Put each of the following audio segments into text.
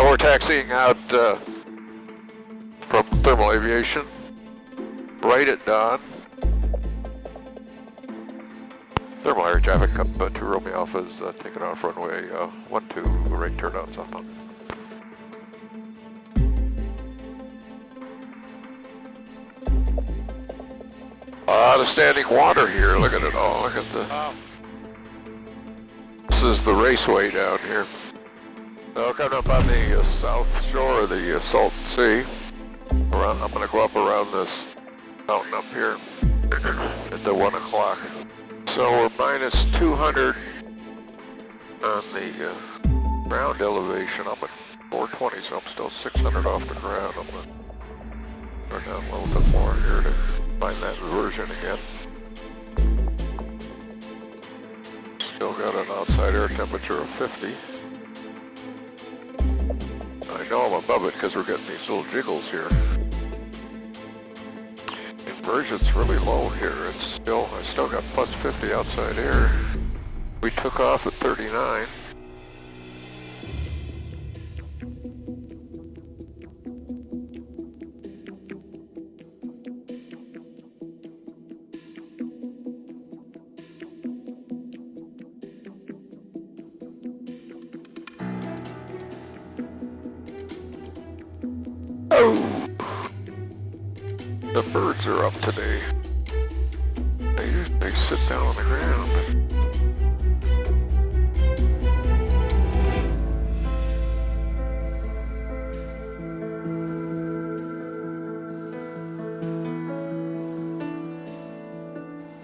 we're taxiing out from thermal aviation right at dawn. Thermal air traffic up 2 Romeo Alpha is taking off runway 12, right turn out southbound. A lot of standing water here, look at it all, look at the... Wow. This is the raceway down here. So coming up on the south shore of the Salton Sea. I'm going to go up around this mountain up here at the 1 o'clock. So we're minus 200 on the ground elevation. I'm at 420, so I'm still 600 off the ground. I'm going to turn down a little bit more here to find that inversion again. Still got an outside air temperature of 50. I know I'm above it because we're getting these little jiggles here. Inversion's really low here. I still got plus 50 outside air. We took off at 39. The birds are up today. They sit down on the ground.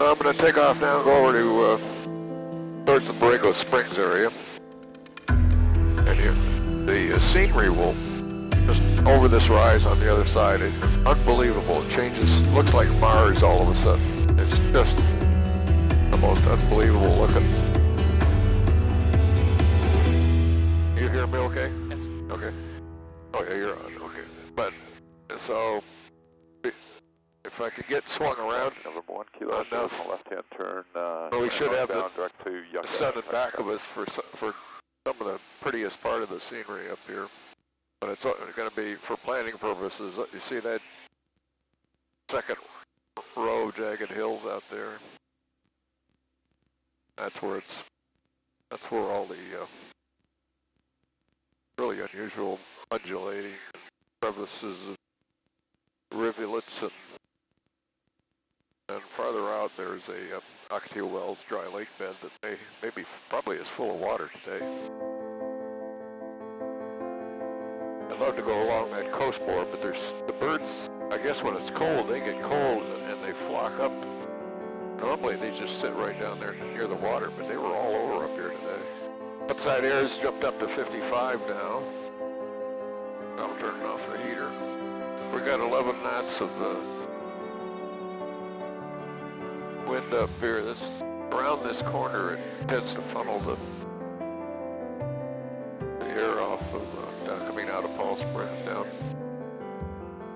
I'm going to take off now and go over to towards the Borrego Springs area. And the scenery will just over this rise on the other side. It's unbelievable. It changes, looks like Mars all of a sudden. It's just the most unbelievable looking. You hear me okay? Yes. Okay. Oh yeah, you're on. Okay. But, so, if I could get swung around November 1 kilo enough, left-hand turn. Well, we should have the direct sun in back of us for some of the prettiest part of the scenery up here. But it's going to be, for planning purposes, you see that second row of jagged hills out there? That's where all the really unusual undulating crevices, rivulets, and farther out there's a Ocotillo Wells dry lake bed that probably is full of water today. I'd love to go along that coast more, but the birds, I guess when it's cold, they get cold and they flock up. Normally they just sit right down there near the water, but they were all over up here today. Outside air has jumped up to 55 now. I'm turning off the heater. We got 11 knots of wind up here. Around this corner, it tends to funnel the air off of coming out of Palm Springs down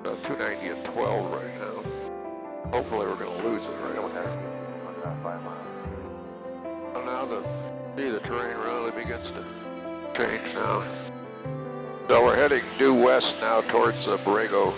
290 and 12 right now. Hopefully we're going to lose it right away. Well, now the terrain really begins to change now. So we're heading due west now towards Borrego.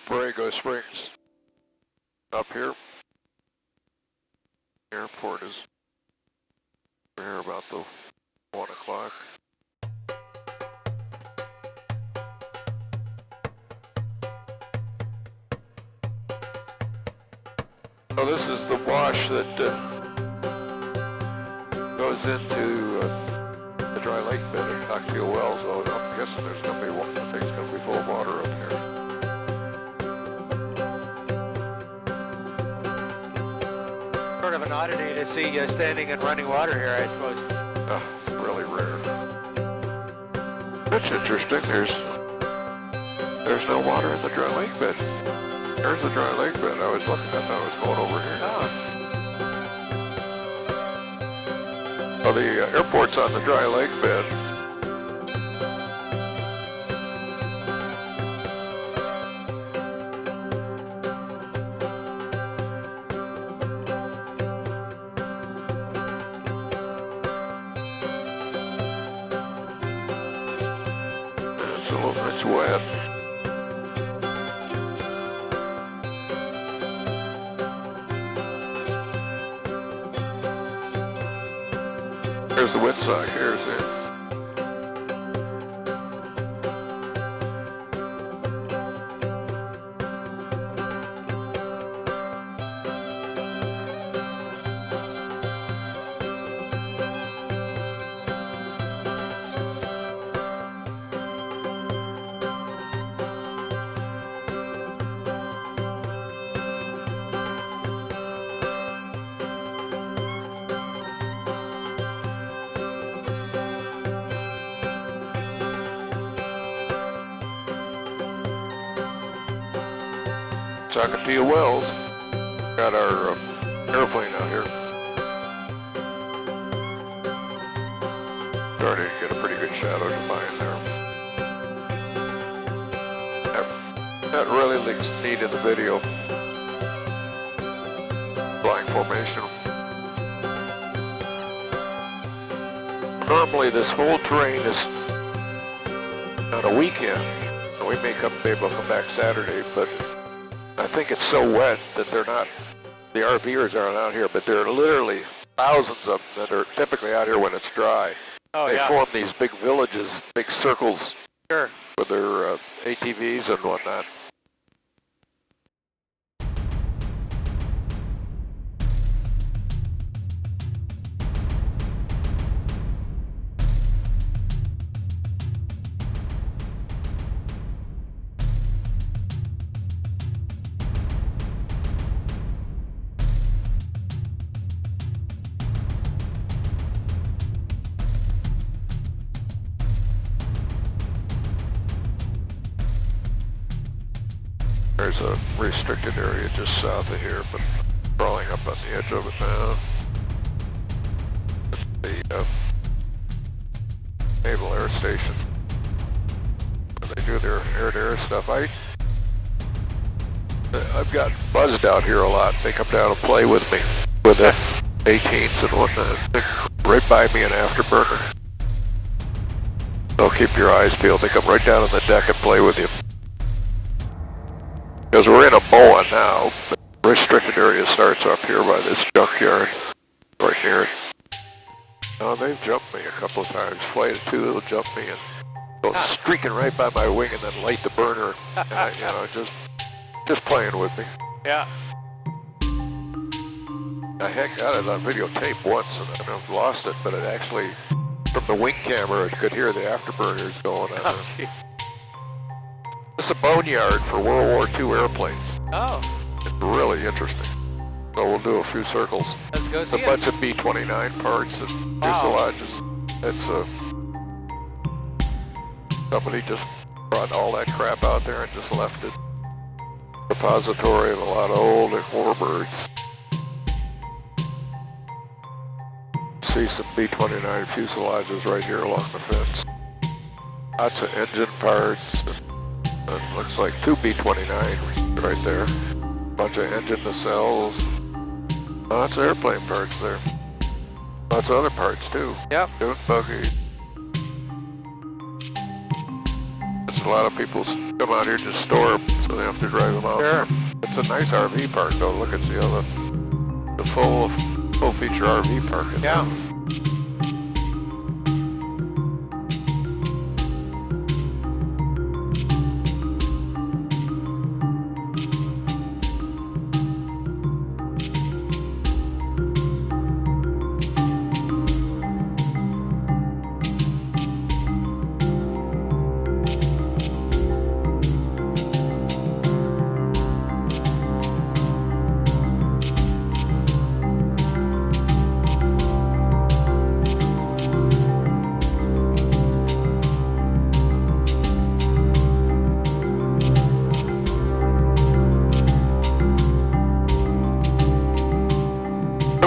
Borrego Springs up here. Airport is here about the 1 o'clock. So this is the wash that goes into the dry lake bed at Cocktail Wells. So I'm guessing there's going to be one. The thing's going to be full of water up here. Sort of an oddity to see you standing in running water here, I suppose. It's really rare. That's interesting. There's no water in the dry lake bed. There's the dry lake bed. I was looking at that. I was going over here. Oh, the airport's on the dry lake bed. It's wet. Here's the windsock. Here's it. Talking to you, Wells. Got our airplane out here. Starting to get a pretty good shadow to find there. That really looks neat in the video. Flying formation. Normally this whole terrain is on a weekend. And we may be able to come back Saturday, but I think it's so wet that they're not, the RVers aren't out here, but there are literally thousands of them that are typically out here when it's dry. Oh, they yeah. form these big villages, big circles Sure. with their ATVs and whatnot. There's a restricted area just south of here, but crawling up on the edge of it now. It's the Naval Air Station. When they do their air-to-air stuff, I've got buzzed out here a lot. They come down and play with me with the 18s and whatnot. They're right by me an afterburner. They'll keep your eyes peeled. They come right down on the deck and play with you. Because we're in a boa now, but the restricted area starts up here by this junkyard, right here. Oh, they've jumped me a couple of times. Flight of two, they'll jump me and go streaking right by my wing and then light the burner. And just playing with me. Yeah. I got it on videotape once and I've lost it, but it actually, from the wing camera, I could hear the afterburners going on. Oh, gee. It's a boneyard for World War II airplanes. Oh. It's really interesting. So we'll do a few circles. Let's go It's see a it. bunch of B-29 parts and fuselages. It's somebody just brought all that crap out there and just left it. Repository of a lot of old warbirds. See some B-29 fuselages right here along the fence. Lots of engine parts. And looks like two B-29 right there. Bunch of engine nacelles. Lots of airplane parts there. Lots of other parts too. Yep. Dune buggy. There's a lot of people come out here to store them, so they have to drive them out. Sure. It's a nice RV park though. Look at the full feature RV park. Yeah.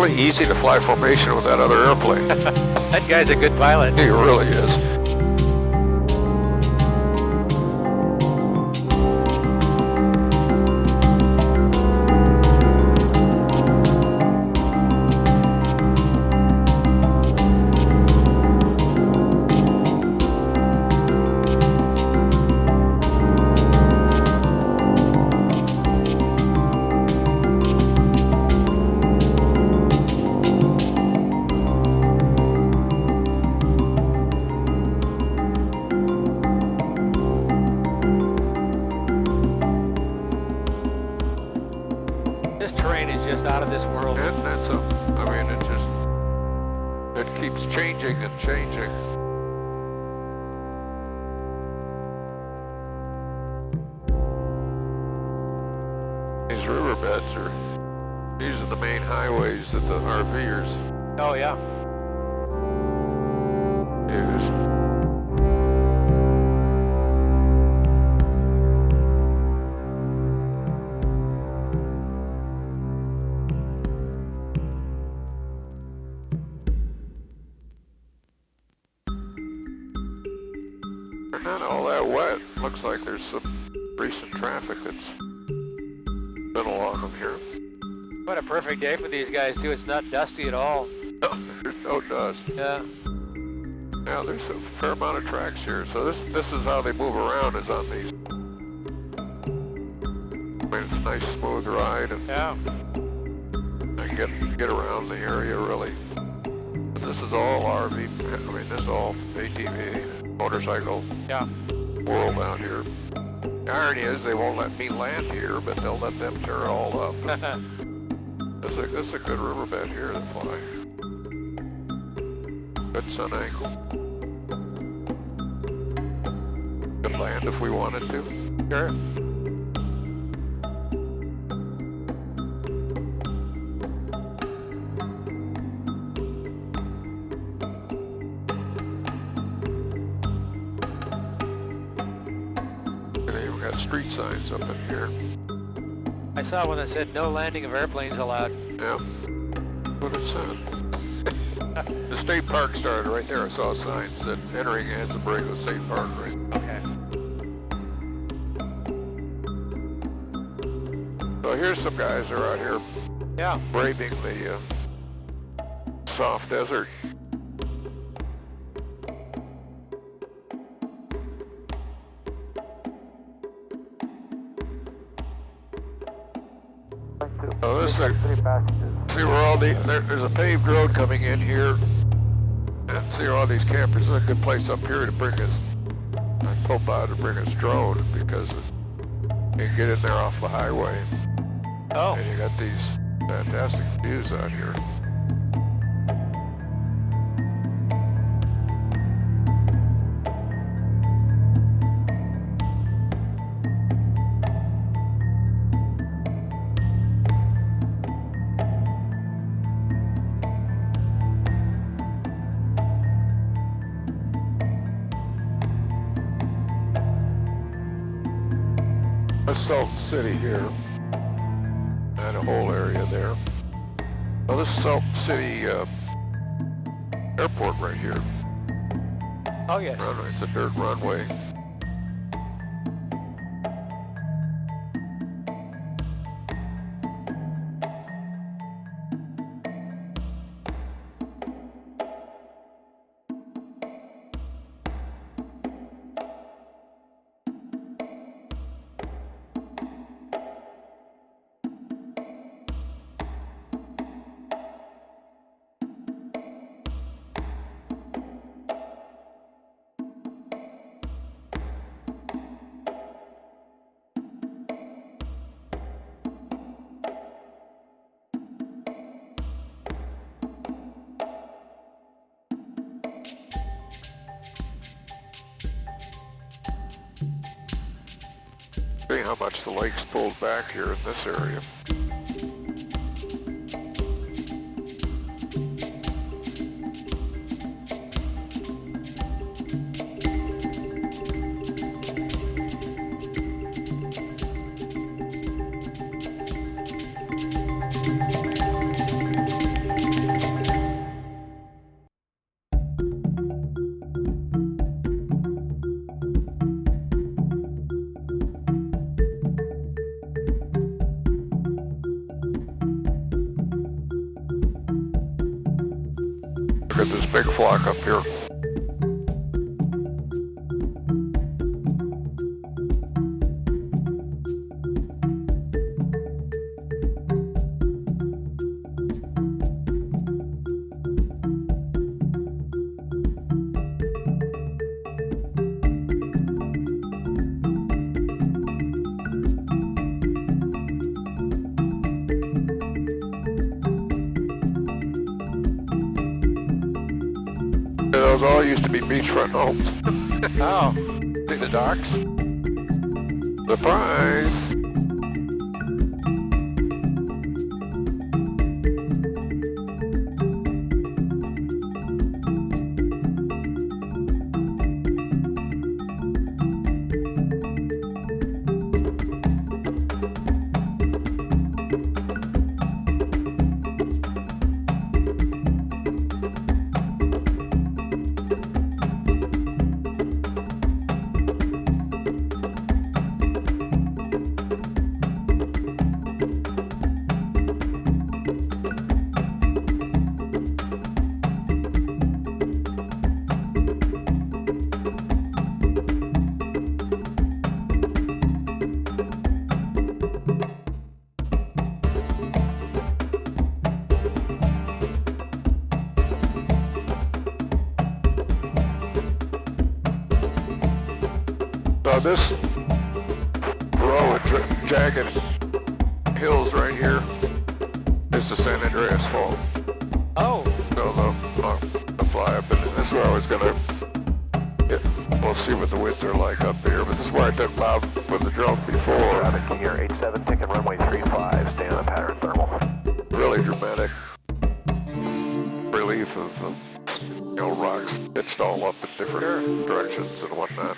really easy to fly formation with that other airplane. That guy's a good pilot. He really is. This terrain is just out of this world. And that's I mean, it keeps changing and changing. These riverbeds these are the main highways that the RVers Oh yeah. use. They're not all that wet. Looks like there's some recent traffic that's been along them here. What a perfect day for these guys too. It's not dusty at all. There's no dust. Yeah. Now there's a fair amount of tracks here. So this is how they move around, is on these. I mean, it's a nice smooth ride, and Yeah. I get around the area really. But this is all RV. I mean, this is all ATV, motorcycle Yeah. world out here. The irony is they won't let me land here, but they'll let them tear it all up. This is a good riverbed here to fly. Good sun angle. Could land if we wanted to. Sure. They even got street signs up in here. I saw one that said no landing of airplanes allowed. Yeah. What it said. The state park started right there. I saw a sign that said entering Borrego State Park right. Okay. So here's some guys that are out here Yeah. braving the soft desert. So this is see where all there's a paved road coming in here, and see where all these campers. This is a good place up here to bring his Popeye to bring his drone, because you can get in there off the highway, Oh. and you got these fantastic views out here. That's Salton City here, and a whole area there. Well, this is Salton City airport right here. Oh yes. Runway. It's a dirt runway. See how much the lake's pulled back here in this area. at this big flock up here. Those all used to be beachfront homes. Oh. See the docks? Surprise! So this row of jagged hills right here is the San Andreas Fault. Oh. So the fly up, and this is where I was gonna get. We'll see what the winds are like up here, but this is where I took Bob with the drone before. Traffic King Air 87, taking runway 35, stay on the pattern thermal. Really dramatic relief of rocks pitched all up in different directions and whatnot.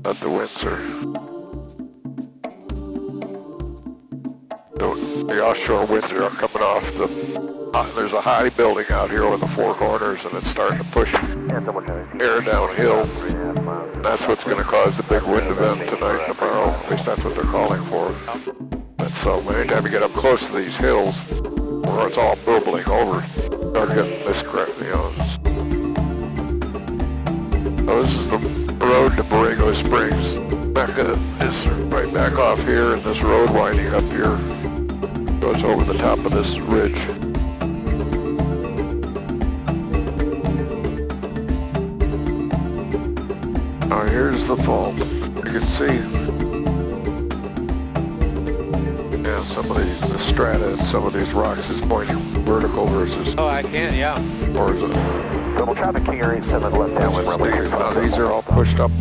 But the winds are. The offshore winds are coming off the. There's a high building out here with the four corners, and it's starting to push air downhill. That's what's going to cause the big wind event tonight and tomorrow. At least that's what they're calling for. And so anytime you get up close to these hills, where it's all burbling over, start getting this crap, So this is the road to Borrego Springs. Mecca is right back off here, and this road winding up here goes over the top of this ridge. Now here's the fault. You can see, yeah, some of the strata and some of these rocks is pointing vertical versus Oh, I can, yeah. horizontal. Thermal traffic King Air 87, left downwind runway 35. Now these are all pushed up.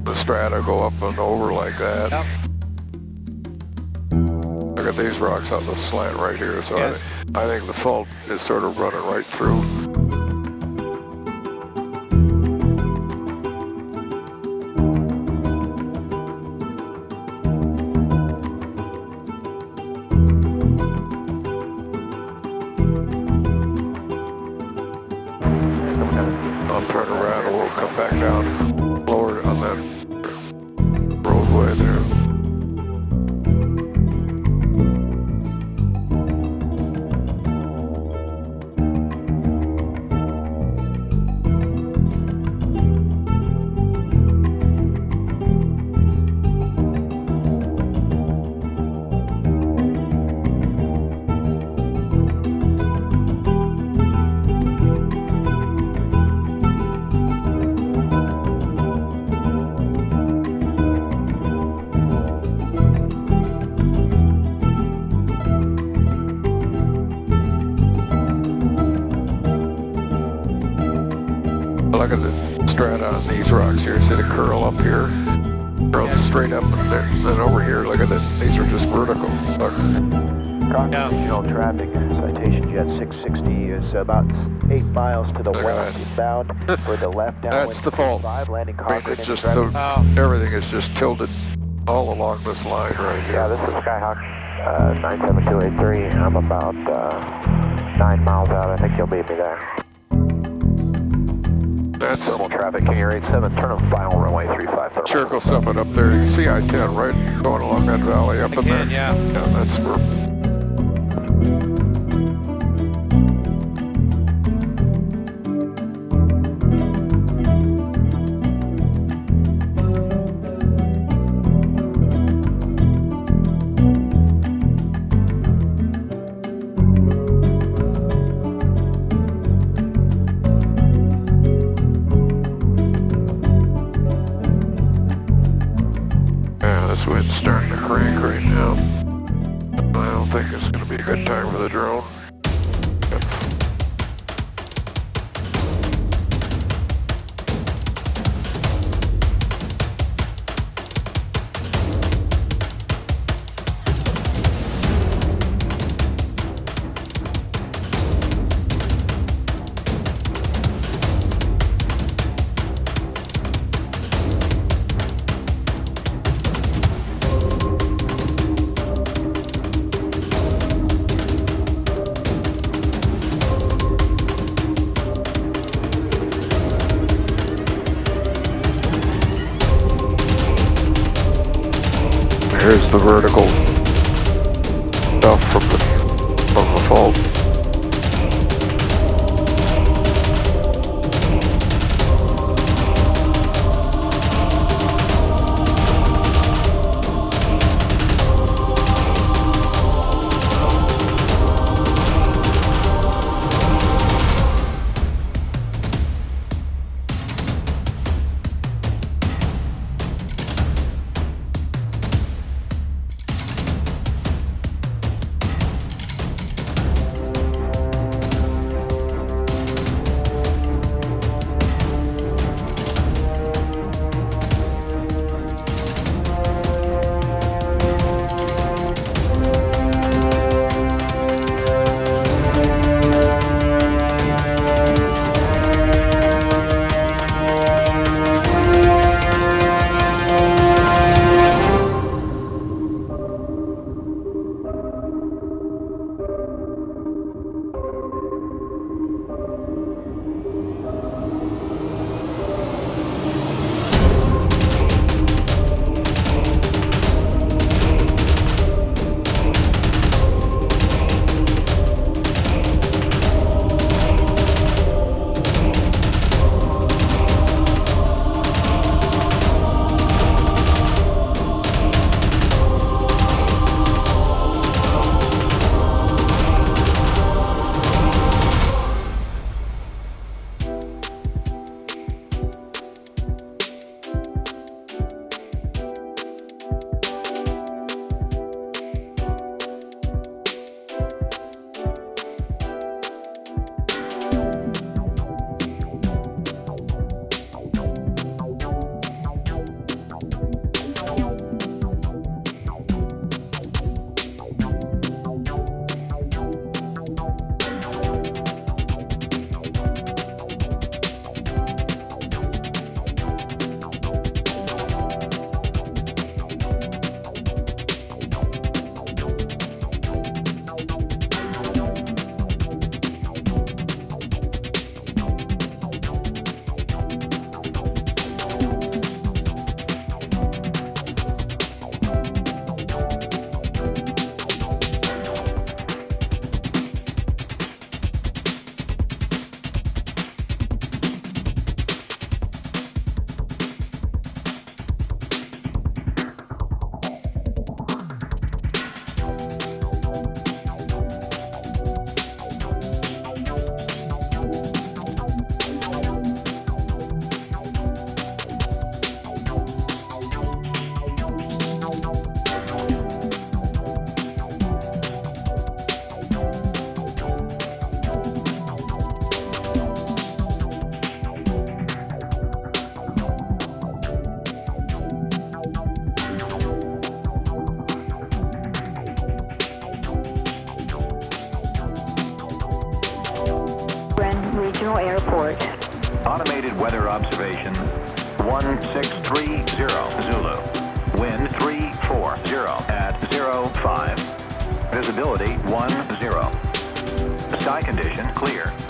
The strata go up and over like that. Yep. Look at these rocks on the slant right here. So Yes. I think the fault is sort of running right through. I'll turn around and we'll come back down lower on that roadway there. Look at the strata on these rocks here. See the curl up here? Curls straight up, and then over here, look at it. These are just vertical. Look. Yeah. Regional traffic, citation jet 660 is about 8 miles to the Look at west that. inbound for the left downwind. That's the fault. 5 landing I mean, Concord it's into just traffic. everything is just tilted all along this line right Yeah, here. this is Skyhawk 97283. I'm about 9 miles out. I think you'll meet me there. That's Thermal traffic King Air 87, turn on final runway 35 thermal. circle something up there. You can see I-10 right going along that valley up in there. Can, yeah. Yeah, that's where. This wind's starting to crank right now. I don't think it's going to be a good time for the drone. Here's the vertical stuff from the fault. Regional Airport. Automated weather observation 1630 Zulu. Wind 340 at 05. Visibility 10. Sky condition clear.